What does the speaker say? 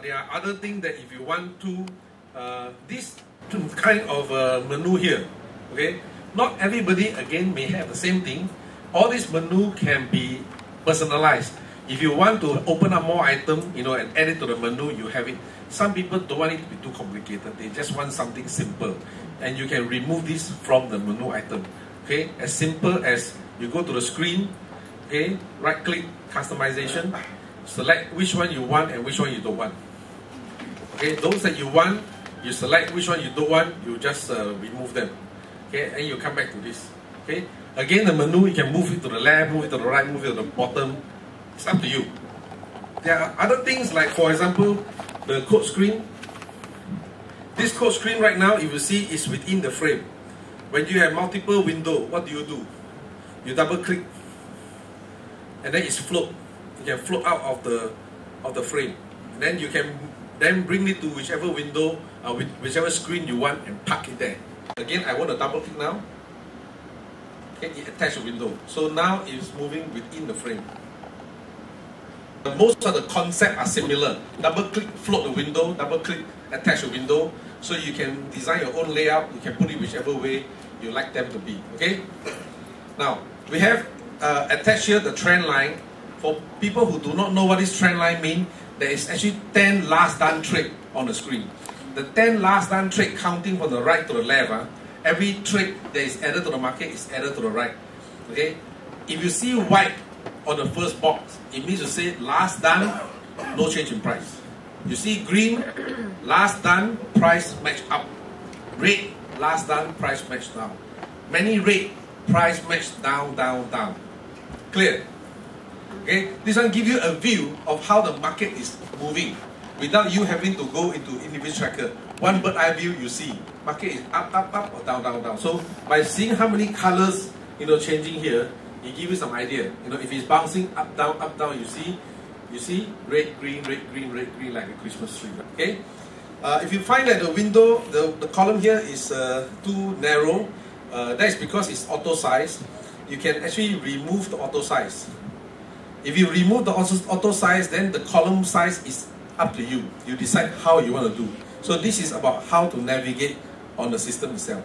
there are other things that if you want to, this kind of menu here, okay, not everybody again may have the same thing. All this menu can be personalized. If you want to open up more items, and add it to the menu, you have it. Some people don't want it to be too complicated. They just want something simple. And you can remove this from the menu item. Okay, as simple as you go to the screen, okay, right click, customization, select which one you want and which one you don't want. Okay, those that you want, you select which one you don't want, you just remove them. Okay, and you come back to this. Okay, again the menu, you can move it to the left, move it to the right, move it to the bottom. It's up to you. There are other things like, for example, the code screen. This code screen right now, if you see, is within the frame. When you have multiple windows, what do? You double click, and then it's float. You can float out of the frame. And then you can bring it to whichever window, whichever screen you want, and park it there. Again, I want to double click now. Okay, it attach a window. So now it's moving within the frame. Most of the concepts are similar. Double click, float the window, double click, attach a window. So you can design your own layout, you can put it whichever way you like them to be. Okay? Now, we have attached here the trend line. For people who do not know what this trend line means, there is actually 10 last done trade on the screen. The 10 last done trade counting from the right to the left. Every trade that is added to the market is added to the right. Okay? If you see white on the first box, it means to say last done, no change in price. You see green, last done, price match up. Red, last done, price match down. Many red, price match down, down, down. Clear? Okay, this one gives you a view of how the market is moving without you having to go into individual tracker. One bird eye view, you see market is up, up, up, or down, down, down. So by seeing how many colors changing here, it gives you some idea. If it's bouncing up, down, you see red, green, like a Christmas tree. Okay. If you find that the window, the column here is too narrow, that is because it's auto size. You can actually remove the auto size. If you remove the auto size, then the column size is up to you. You decide how you want to do. So this is about how to navigate on the system itself.